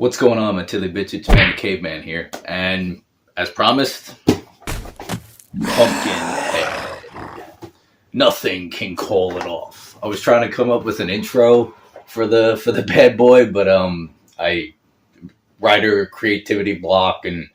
What's going on, my Tilly bitches? Man, the caveman here, and as promised, Pumpkinhead. Nothing can call it off. I was trying to come up with an intro for the bad boy, but I writer creativity block and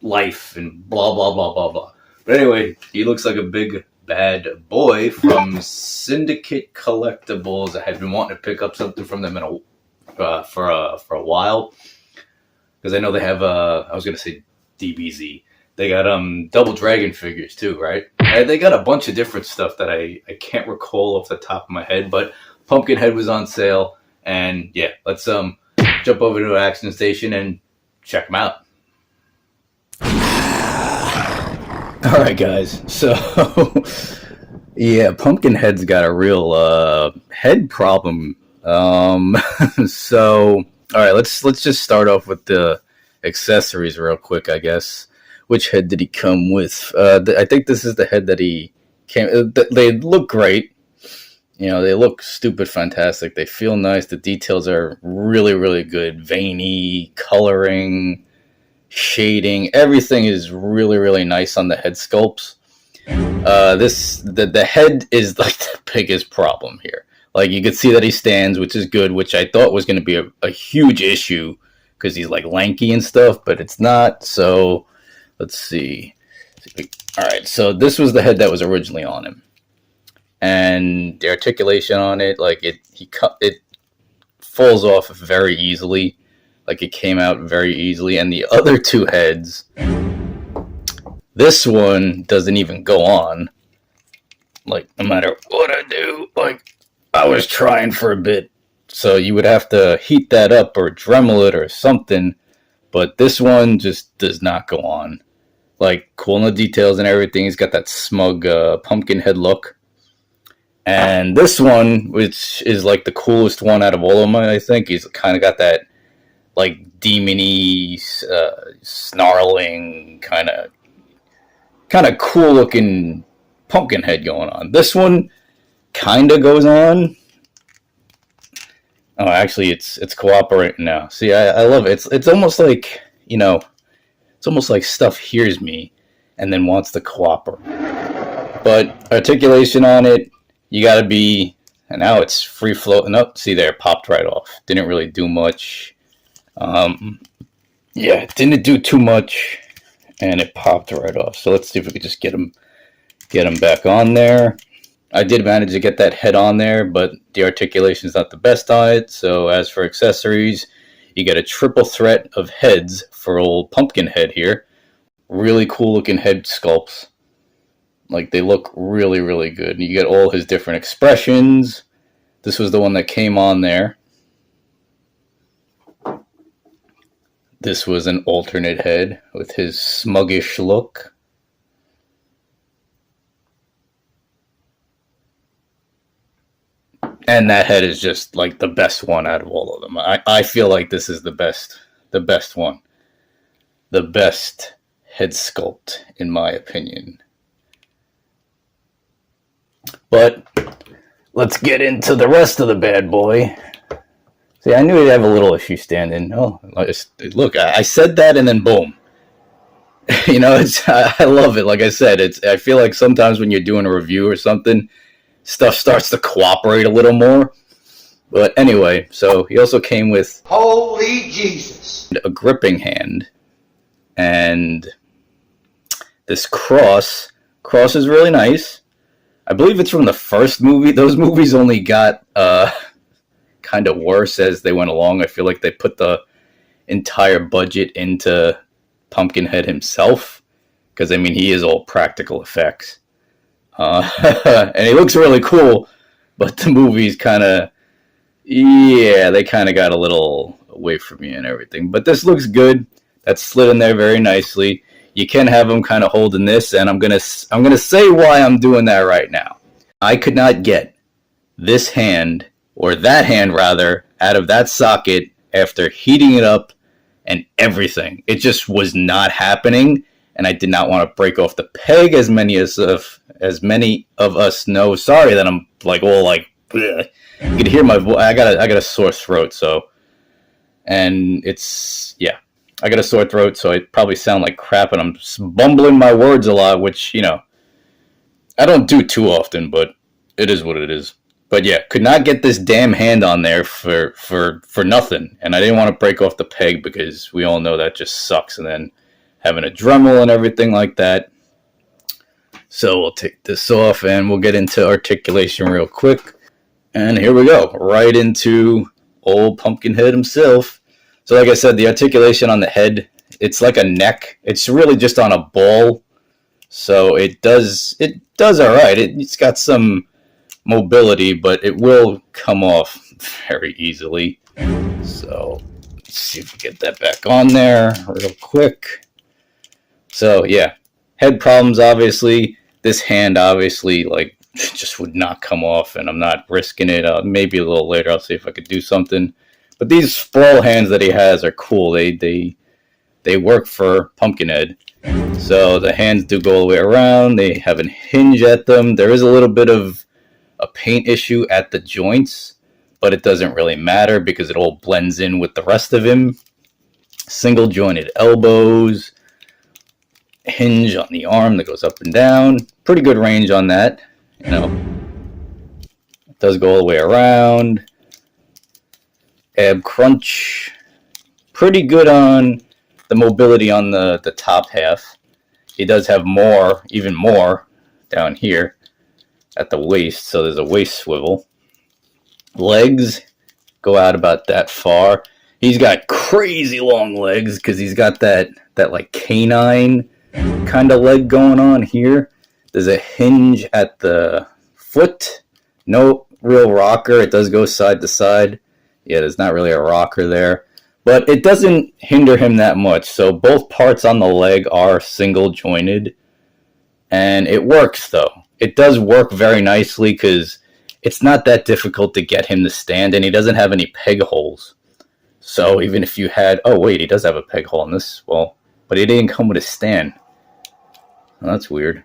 life and blah blah blah blah blah. But anyway, he looks like a big bad boy from Syndicate Collectibles. I had been wanting to pick up something from them for a while, because I know they have I was gonna say DBZ. They got Double Dragon figures too, right? And they got a bunch of different stuff that I can't recall off the top of my head, but Pumpkinhead was on sale, and yeah, let's jump over to an action station and check them out. All right, guys. So yeah, Pumpkinhead's got a real head problem. So all right, let's just start off with the accessories real quick, I guess. Which head did he come with? I think this is the head that he came. They look great. You know, they look stupid fantastic. They feel nice. The details are really, really good. Veiny, coloring, shading. Everything is really, really nice on the head sculpts. The head is like the biggest problem here. Like, you can see that he stands, which is good, which I thought was going to be a huge issue because he's like lanky and stuff, but it's not. So let's see. All right, so this was the head that was originally on him, and the articulation on it, like it falls off very easily. Like, it came out very easily, and the other two heads, this one doesn't even go on. Like, no matter what I do, like, I was trying for a bit, so you would have to heat that up or Dremel it or something, but this one just does not go on. Like, cool in the details and everything. He's got that smug Pumpkinhead look. And this one, which is like the coolest one out of all of them, I think, he's kind of got that like demon-y, snarling, kind of cool looking Pumpkinhead going on. This one kind of goes on. Oh, actually, it's cooperating now. See, I love it. It's almost like, you know, it's almost like stuff hears me and then wants to cooperate. But articulation on it, you got to be, and now it's free floating up. See there, popped right off. Didn't really do much. Yeah, it didn't do too much, and it popped right off. So let's see if we could just get him back on there. I did manage to get that head on there, but the articulation is not the best on it. So as for accessories, you get a triple threat of heads for old Pumpkinhead here. Really cool looking head sculpts. Like, they look really, really good. You get all his different expressions. This was the one that came on there. This was an alternate head with his smuggish look. And that head is just like the best one out of all of them. I feel like this is the best one. The best head sculpt, in my opinion. But let's get into the rest of the bad boy. See, I knew he'd have a little issue standing. Oh, look, I said that and then boom. You know, I love it. Like I said, I feel like sometimes when you're doing a review or something, stuff starts to cooperate a little more. But anyway, so he also came with, holy Jesus, a gripping hand. And this cross is really nice. I believe it's from the first movie. Those movies only got kind of worse as they went along. I feel like they put the entire budget into Pumpkinhead himself, because I mean, he is all practical effects. And he looks really cool, but the movies kind of, yeah, they kind of got a little away from me and everything. But this looks good. That's slid in there very nicely. You can have him kind of holding this, and I'm gonna say why I'm doing that right now. I could not get this hand, or that hand rather, out of that socket after heating it up and everything. It just was not happening, and I did not want to break off the peg, as many of us know. Sorry that I'm like all like, bleh. You can hear my voice. I got a sore throat, so And it's, yeah, I got a sore throat, so I probably sound like crap, and I'm bumbling my words a lot, which, I don't do too often, but it is what it is. But yeah, could not get this damn hand on there for nothing, and I didn't want to break off the peg because we all know that just sucks, and then having a Dremel and everything like that. So we'll take this off, and we'll get into articulation real quick. And here we go, right into old Pumpkinhead himself. So like I said, the articulation on the head, it's like a neck. It's really just on a ball. So it does all right. It's got some mobility, but it will come off very easily. So let's see if we get that back on there real quick. So yeah, head problems, obviously. This hand, obviously, like, just would not come off, and I'm not risking it. Maybe a little later I'll see if I could do something. But these sprawl hands that he has are cool. They work for Pumpkinhead. So the hands do go all the way around. They have a hinge at them. There is a little bit of a paint issue at the joints, but it doesn't really matter because it all blends in with the rest of him. Single jointed elbows, hinge on the arm that goes up and down. Pretty good range on that, It does go all the way around. Ab crunch. Pretty good on the mobility on the top half. He does have more, even more, down here at the waist, so there's a waist swivel. Legs go out about that far. He's got crazy long legs because he's got that like canine kind of leg going on here. There's a hinge at the foot. No real rocker. It does go side to side. Yeah, there's not really a rocker there. But it doesn't hinder him that much. So both parts on the leg are single jointed. And it works, though. It does work very nicely because it's not that difficult to get him to stand. And he doesn't have any peg holes. So even if you had... Oh, wait, he does have a peg hole in this. Well, but it didn't come with a stand. Well, that's weird.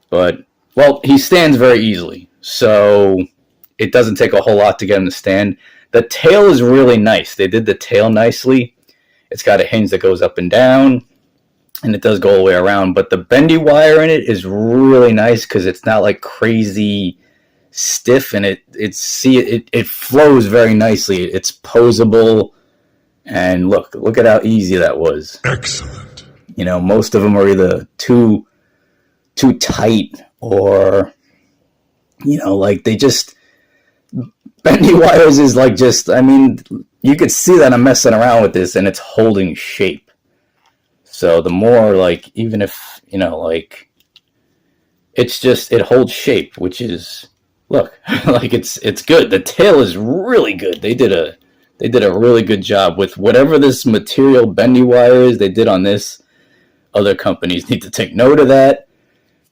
But, well, he stands very easily. So it doesn't take a whole lot to get him to stand. The tail is really nice. They did the tail nicely. It's got a hinge that goes up and down, and it does go all the way around. But the bendy wire in it is really nice because it's not like crazy stiff, and it flows very nicely. It's posable, and look at how easy that was. Excellent. Most of them are either too tight or, like they just... Bendy wires is like just, you could see that I'm messing around with this and it's holding shape. So the more, like, even if, it's just, it holds shape, which is, look, like it's good. The tail is really good. They did a really good job with whatever this material bendy wire is they did on this. Other companies need to take note of that.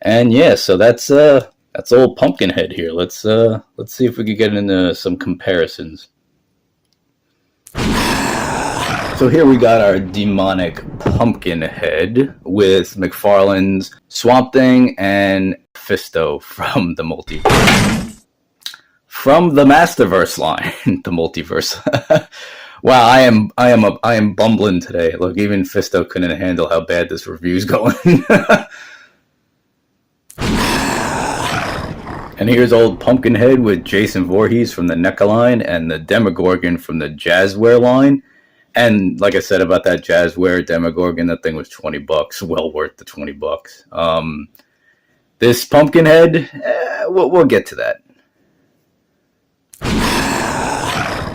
And yeah, so that's old Pumpkinhead here. Let's see if we can get into some comparisons. So here we got our demonic Pumpkinhead with McFarlane's Swamp Thing and Fisto from the Masterverse line, the multiverse. Wow, I am bumbling today. Look, even Fisto couldn't handle how bad this review's going. And here's old Pumpkinhead with Jason Voorhees from the NECA line and the Demogorgon from the Jazzware line. And like I said about that Jazzware Demogorgon, that thing was $20. Well worth the $20. This Pumpkinhead, we'll get to that.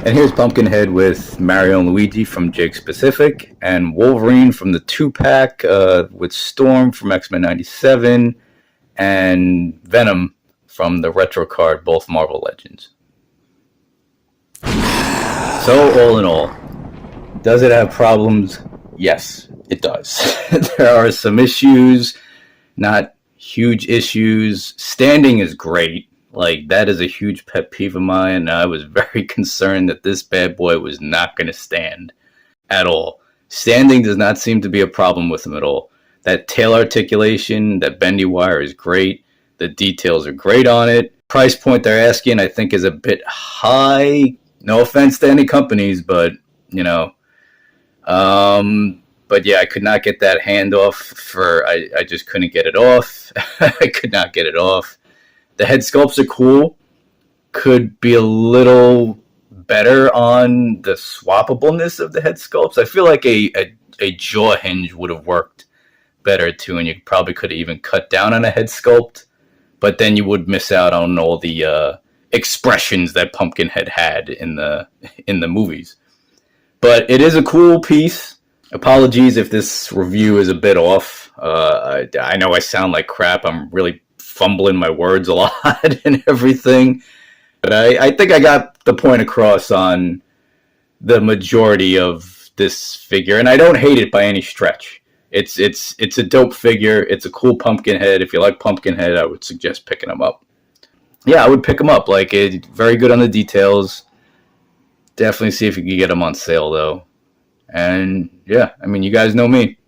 And here's Pumpkinhead with Mario and Luigi from Jake Pacific and Wolverine from the 2-pack with Storm from X-Men 97 and Venom from the retro card, both Marvel Legends. So all in all, does it have problems? Yes, it does. There are some issues, not huge issues. Standing is great. Like, that is a huge pet peeve of mine. I was very concerned that this bad boy was not going to stand at all. Standing does not seem to be a problem with him at all. That tail articulation, that bendy wire is great. The details are great on it. Price point they're asking, I think, is a bit high. No offense to any companies, but, But yeah, I could not get that hand off I just couldn't get it off. I could not get it off. The head sculpts are cool. Could be a little better on the swappableness of the head sculpts. I feel like a jaw hinge would have worked better too, and you probably could have even cut down on a head sculpt, but then you would miss out on all the expressions that Pumpkinhead had in the movies. But it is a cool piece. Apologies if this review is a bit off. I know I sound like crap. I'm really fumbling my words a lot and everything. But I think I got the point across on the majority of this figure. And I don't hate it by any stretch. It's a dope figure. It's a cool Pumpkinhead. If you like Pumpkinhead, I would suggest picking him up. Yeah, I would pick him up. Like, very good on the details. Definitely see if you can get them on sale, though. And yeah, I mean, you guys know me.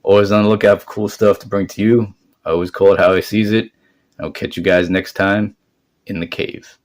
Always on the lookout for cool stuff to bring to you. I always call it how I sees it. I'll catch you guys next time in the cave.